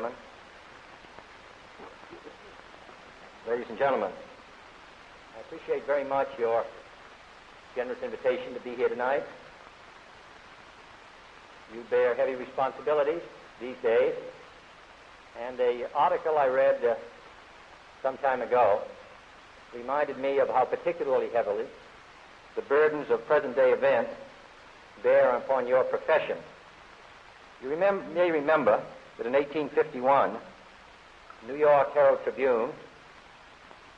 Chairman. Ladies and gentlemen, I appreciate very much your generous invitation to be here tonight. You bear heavy responsibilities these days, and an article I read some time ago reminded me of how particularly heavily the burdens of present-day events bear upon your profession. You may remember that in 1851, the New York Herald Tribune,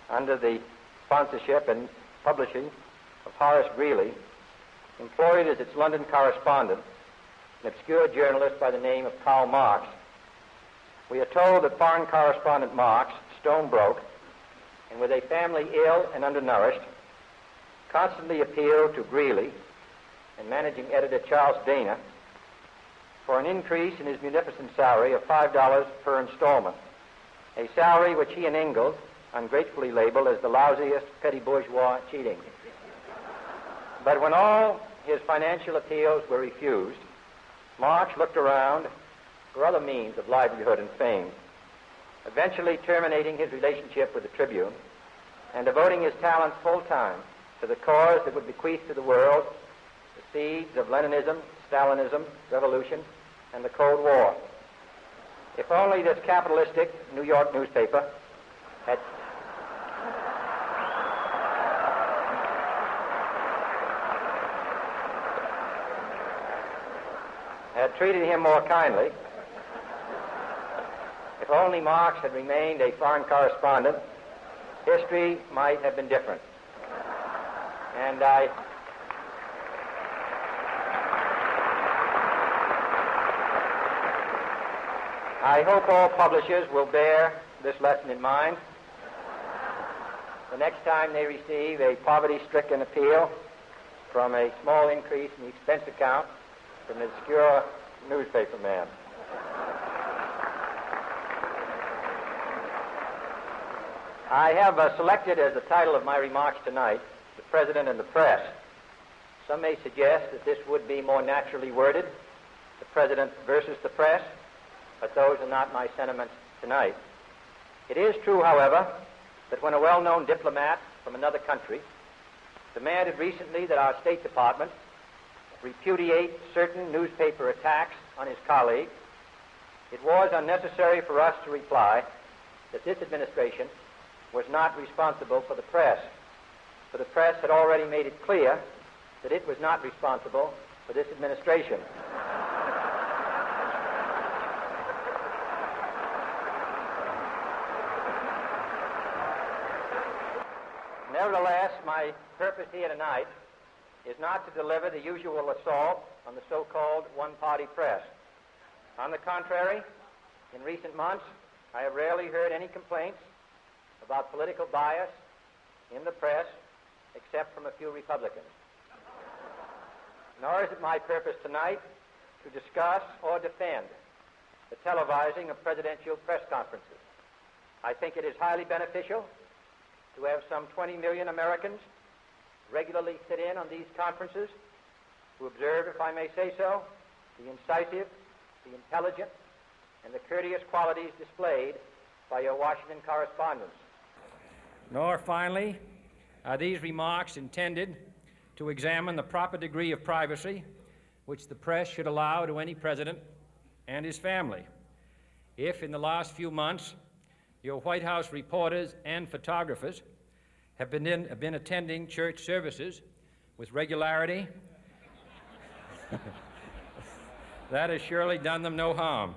under the sponsorship and publishing of Horace Greeley, employed as its London correspondent an obscure journalist by the name of Karl Marx. We are told that foreign correspondent Marx, stone broke, and with a family ill and undernourished, constantly appealed to Greeley and managing editor Charles Dana for an increase in his munificent salary of $5 per installment, a salary which he and Ingalls ungratefully labeled as the lousiest petty bourgeois cheating. But when all his financial appeals were refused, Marx looked around for other means of livelihood and fame, eventually terminating his relationship with the Tribune and devoting his talents full-time to the cause that would bequeath to the world the seeds of Leninism, Stalinism, revolution, and the Cold War. If only this capitalistic New York newspaper had treated him more kindly, if only Marx had remained a foreign correspondent, history might have been different. And I hope all publishers will bear this lesson in mind the next time they receive a poverty-stricken appeal from a small increase in the expense account from an obscure newspaper man. I have selected as the title of my remarks tonight, "The President and the Press." Some may suggest that this would be more naturally worded, "The President versus the Press," but those are not my sentiments tonight. It is true, however, that when a well-known diplomat from another country demanded recently that our State Department repudiate certain newspaper attacks on his colleague, it was unnecessary for us to reply that this administration was not responsible for the press, for the press had already made it clear that it was not responsible for this administration. Nevertheless, my purpose here tonight is not to deliver the usual assault on the so-called one-party press. On the contrary, in recent months, I have rarely heard any complaints about political bias in the press, except from a few Republicans. Nor is it my purpose tonight to discuss or defend the televising of presidential press conferences. I think it is highly beneficial to have some 20 million Americans regularly sit in on these conferences to observe, if I may say so, the incisive, the intelligent, and the courteous qualities displayed by your Washington correspondents. Nor, finally, are these remarks intended to examine the proper degree of privacy which the press should allow to any president and his family. If, in the last few months, your White House reporters and photographers have been attending church services with regularity, that has surely done them no harm.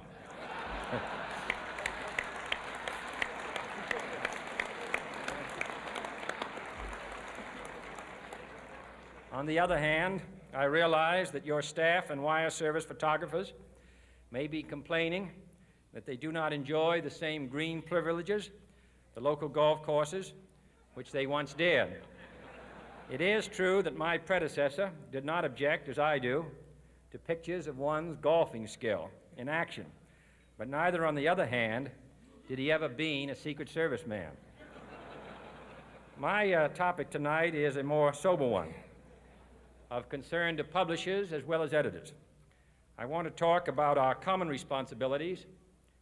On the other hand, I realize that your staff and wire service photographers may be complaining that they do not enjoy the same green privileges, the local golf courses, which they once did. It is true that my predecessor did not object, as I do, to pictures of one's golfing skill in action, but neither, on the other hand, did he ever be a Secret Service man. My topic tonight is a more sober one, of concern to publishers as well as editors. I want to talk about our common responsibilities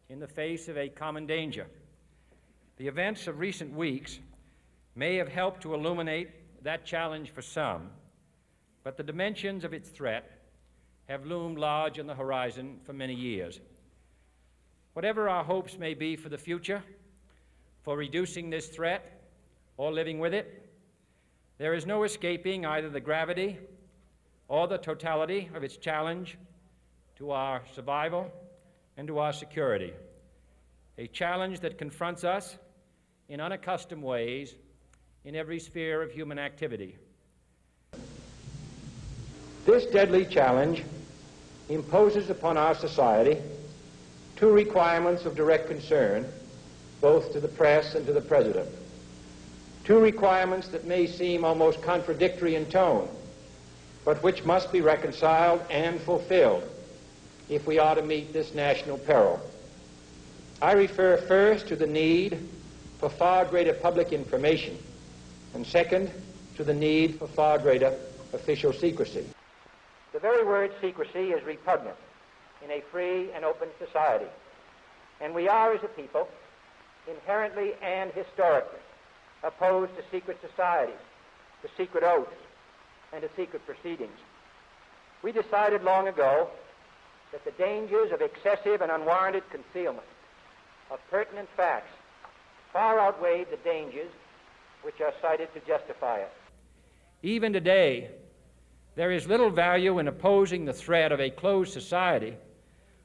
in the face of a common danger. The events of recent weeks may have helped to illuminate that challenge for some, but the dimensions of its threat have loomed large on the horizon for many years. Whatever our hopes may be for the future, for reducing this threat or living with it, there is no escaping either the gravity or the totality of its challenge to our survival and to our security, a challenge that confronts us in unaccustomed ways in every sphere of human activity. This deadly challenge imposes upon our society two requirements of direct concern, both to the press and to the President. Two requirements that may seem almost contradictory in tone, but which must be reconciled and fulfilled if we are to meet this national peril. I refer first to the need for far greater public information, and second, to the need for far greater official secrecy. The very word secrecy is repugnant in a free and open society, and we are, as a people, inherently and historically opposed to secret societies, to secret oaths, and to secret proceedings. We decided long ago that the dangers of excessive and unwarranted concealment of pertinent facts far outweighed the dangers which are cited to justify it. Even today, there is little value in opposing the threat of a closed society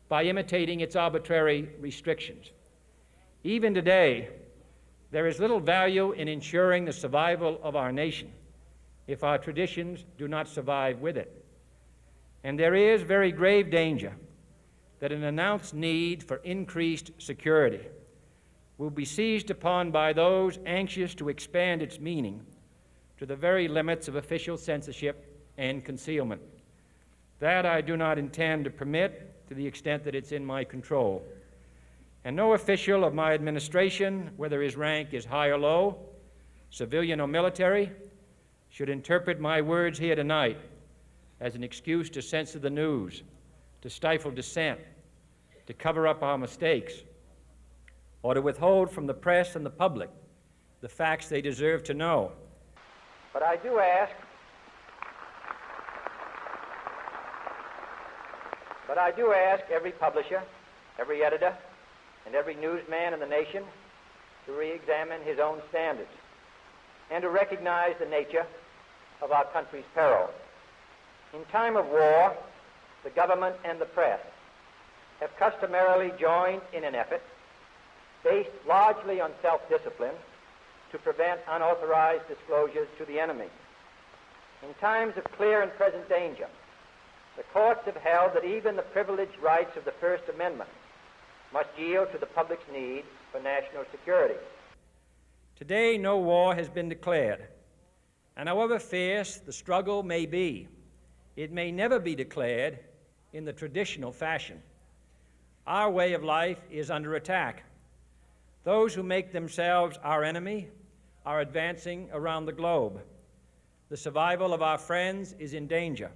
by imitating its arbitrary restrictions. Even today, there is little value in ensuring the survival of our nation if our traditions do not survive with it. And there is very grave danger that an announced need for increased security will be seized upon by those anxious to expand its meaning to the very limits of official censorship and concealment. That I do not intend to permit to the extent that it's in my control. And no official of my administration, whether his rank is high or low, civilian or military, should interpret my words here tonight as an excuse to censor the news, to stifle dissent, to cover up our mistakes, or to withhold from the press and the public the facts they deserve to know. But I do ask every publisher, every editor, and every newsman in the nation to re-examine his own standards and to recognize the nature of our country's peril. In time of war, the government and the press have customarily joined in an effort based largely on self-discipline to prevent unauthorized disclosures to the enemy. In times of clear and present danger, the courts have held that even the privileged rights of the First Amendment must yield to the public's need for national security. Today, no war has been declared, and however fierce the struggle may be, it may never be declared in the traditional fashion. Our way of life is under attack. Those who make themselves our enemy are advancing around the globe. The survival of our friends is in danger,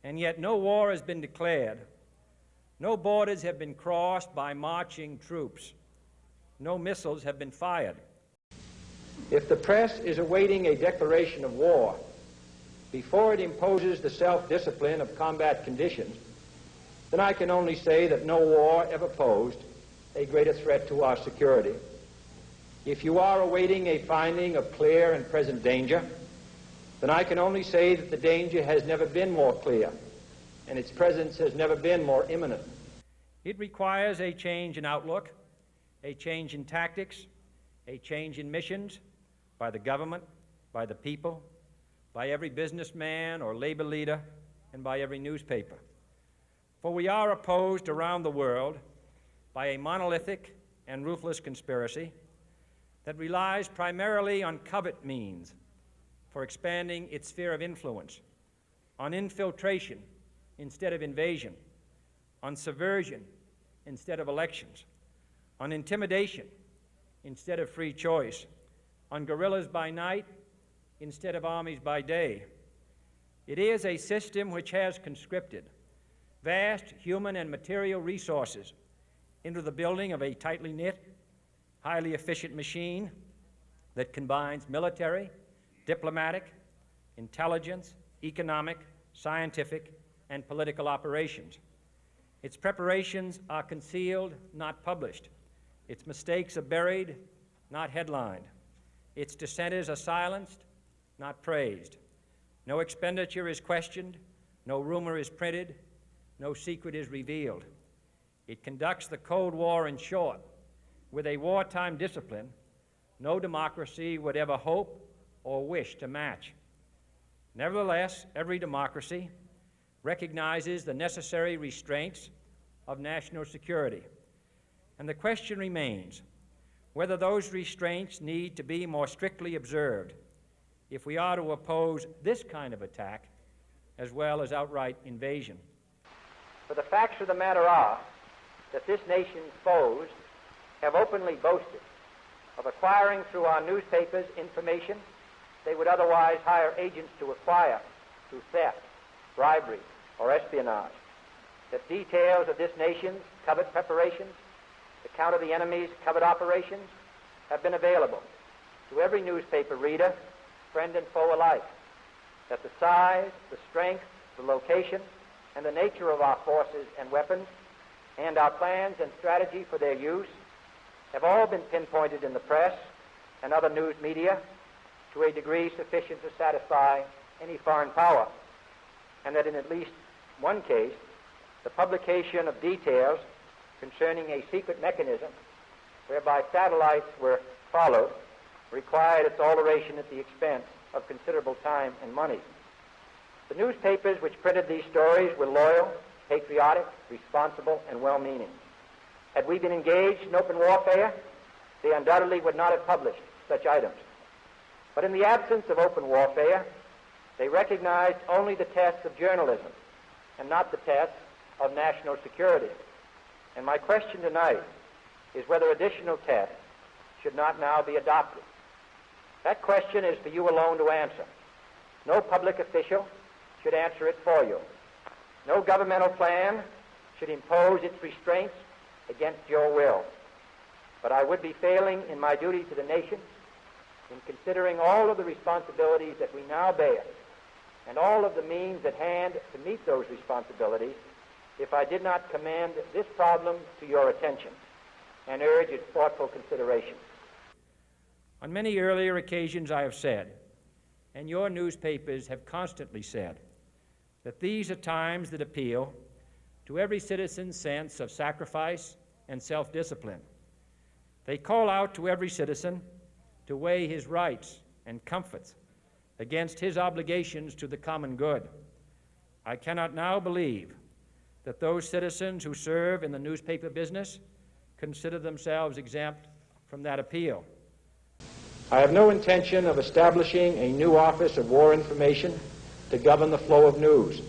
and yet no war has been declared. No borders have been crossed by marching troops. No missiles have been fired. If the press is awaiting a declaration of war before it imposes the self-discipline of combat conditions, then I can only say that no war ever posed a greater threat to our security. If you are awaiting a finding of clear and present danger, then I can only say that the danger has never been more clear, and its presence has never been more imminent. It requires a change in outlook, a change in tactics, a change in missions by the government, by the people, by every businessman or labor leader, and by every newspaper. For we are opposed around the world by a monolithic and ruthless conspiracy that relies primarily on covert means for expanding its sphere of influence, on infiltration instead of invasion, on subversion instead of elections, on intimidation instead of free choice, on guerrillas by night instead of armies by day. It is a system which has conscripted vast human and material resources into the building of a tightly knit, highly efficient machine that combines military, diplomatic, intelligence, economic, scientific, and political operations. Its preparations are concealed, not published. Its mistakes are buried, not headlined. Its dissenters are silenced, not praised. No expenditure is questioned, no rumor is printed, no secret is revealed. It conducts the Cold War, in short, with a wartime discipline no democracy would ever hope or wish to match. Nevertheless, every democracy recognizes the necessary restraints of national security, and the question remains whether those restraints need to be more strictly observed if we are to oppose this kind of attack as well as outright invasion. For the facts of the matter are that this nation's foes have openly boasted of acquiring through our newspapers information they would otherwise hire agents to acquire through theft, bribery, or espionage. That details of this nation's covert preparations, the count of the enemy's covert operations, have been available to every newspaper reader, friend and foe alike. That the size, the strength, the location, and the nature of our forces and weapons, and our plans and strategy for their use, have all been pinpointed in the press and other news media to a degree sufficient to satisfy any foreign power, and that in at least one case, the publication of details concerning a secret mechanism whereby satellites were followed required its alteration at the expense of considerable time and money. The newspapers which printed these stories were loyal, patriotic, responsible, and well-meaning. Had we been engaged in open warfare, they undoubtedly would not have published such items. But in the absence of open warfare, they recognized only the tests of journalism and not the tests of national security. And my question tonight is whether additional tests should not now be adopted. That question is for you alone to answer. No public official should answer it for you. No governmental plan should impose its restraints against your will. But I would be failing in my duty to the nation in considering all of the responsibilities that we now bear and all of the means at hand to meet those responsibilities if I did not commend this problem to your attention and urge its thoughtful consideration. On many earlier occasions I have said, and your newspapers have constantly said, that these are times that appeal to every citizen's sense of sacrifice and self-discipline. They call out to every citizen to weigh his rights and comforts against his obligations to the common good. I cannot now believe that those citizens who serve in the newspaper business consider themselves exempt from that appeal. I have no intention of establishing a new Office of War Information to govern the flow of news.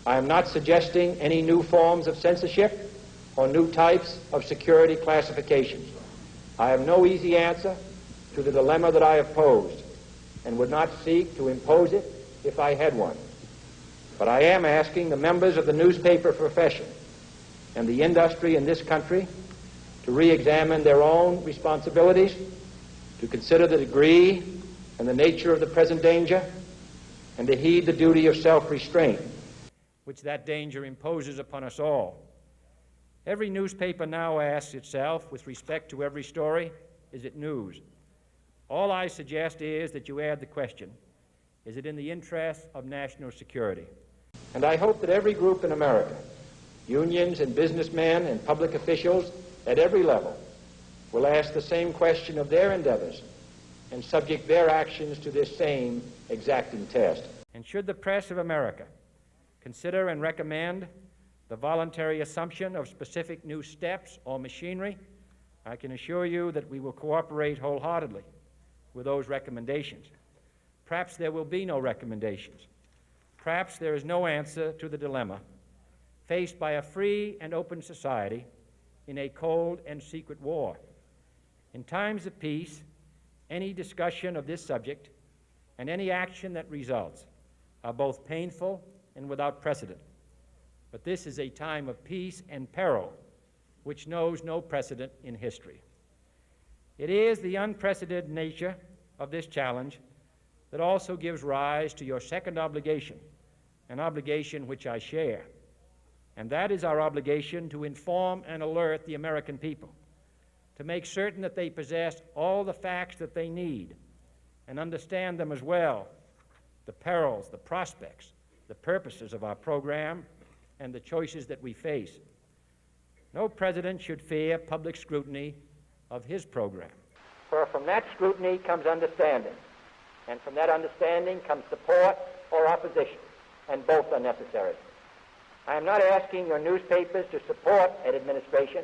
I am not suggesting any new forms of censorship or new types of security classifications. I have no easy answer to the dilemma that I have posed and would not seek to impose it if I had one. But I am asking the members of the newspaper profession and the industry in this country to re-examine their own responsibilities, to consider the degree and the nature of the present danger, and to heed the duty of self-restraint, which that danger imposes upon us all. Every newspaper now asks itself, with respect to every story, is it news? All I suggest is that you add the question, is it in the interest of national security? And I hope that every group in America, unions and businessmen and public officials at every level, will ask the same question of their endeavors and subject their actions to this same exacting test. And should the press of America consider and recommend the voluntary assumption of specific new steps or machinery, I can assure you that we will cooperate wholeheartedly with those recommendations. Perhaps there will be no recommendations. Perhaps there is no answer to the dilemma faced by a free and open society in a cold and secret war. In times of peace, any discussion of this subject and any action that results are both painful and without precedent. But this is a time of peace and peril, which knows no precedent in history. It is the unprecedented nature of this challenge that also gives rise to your second obligation, an obligation which I share, and that is our obligation to inform and alert the American people, to make certain that they possess all the facts that they need and understand them as well, the perils, the prospects, the purposes of our program, and the choices that we face. No president should fear public scrutiny of his program. For from that scrutiny comes understanding, and from that understanding comes support or opposition, and both are necessary. I am not asking your newspapers to support an administration,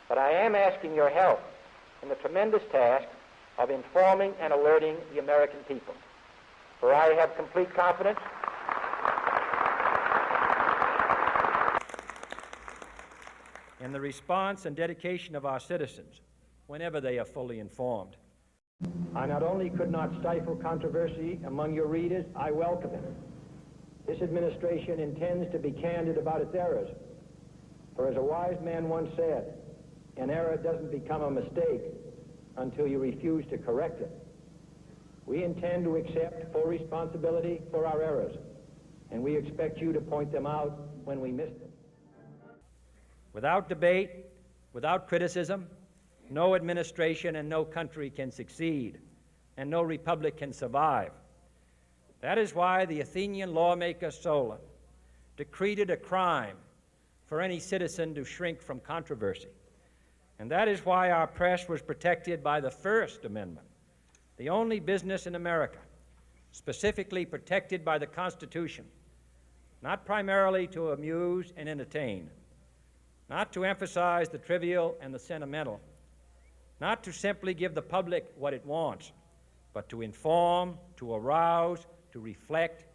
but I am asking your help in the tremendous task of informing and alerting the American people. For I have complete confidence in the response and dedication of our citizens whenever they are fully informed. I not only could not stifle controversy among your readers, I welcome it. This administration intends to be candid about its errors. For as a wise man once said, an error doesn't become a mistake until you refuse to correct it. We intend to accept full responsibility for our errors, and we expect you to point them out when we miss them. Without debate, without criticism, no administration and no country can succeed, and no republic can survive. That is why the Athenian lawmaker Solon decreed it a crime for any citizen to shrink from controversy. And that is why our press was protected by the First Amendment, the only business in America specifically protected by the Constitution, not primarily to amuse and entertain, not to emphasize the trivial and the sentimental, not to simply give the public what it wants, but to inform, to arouse, to reflect,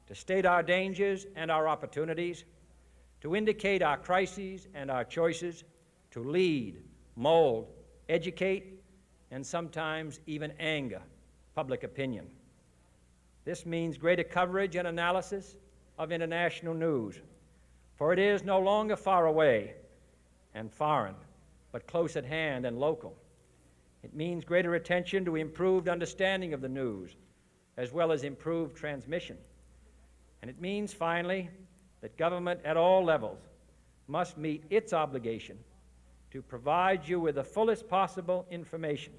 to state our dangers and our opportunities, to indicate our crises and our choices, to lead, mold, educate, and sometimes even anger public opinion. This means greater coverage and analysis of international news, for it is no longer far away and foreign, but close at hand and local. It means greater attention to improved understanding of the news, as well as improved transmission. And it means, finally, that government at all levels must meet its obligation to provide you with the fullest possible information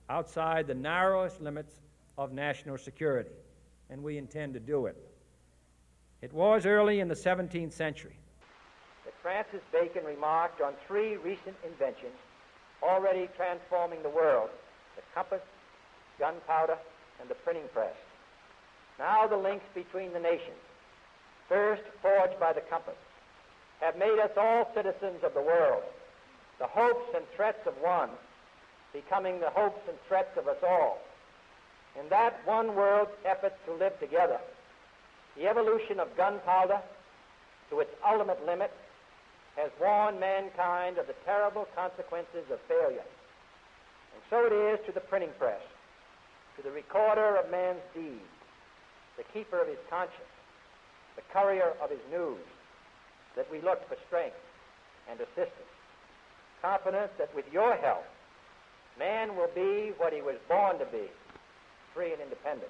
outside the narrowest limits of national security, and we intend to do it. It was early in the 17th century that Francis Bacon remarked on three recent inventions already transforming the world: the compass, gunpowder, and the printing press. Now the links between the nations, first forged by the compass, have made us all citizens of the world, the hopes and threats of one becoming the hopes and threats of us all. In that one world's efforts to live together, the evolution of gunpowder to its ultimate limit has warned mankind of the terrible consequences of failure. And so it is to the printing press, to the recorder of man's deeds, the keeper of his conscience, the courier of his news, that we look for strength and assistance, confident that with your help, man will be what he was born to be, free and independent.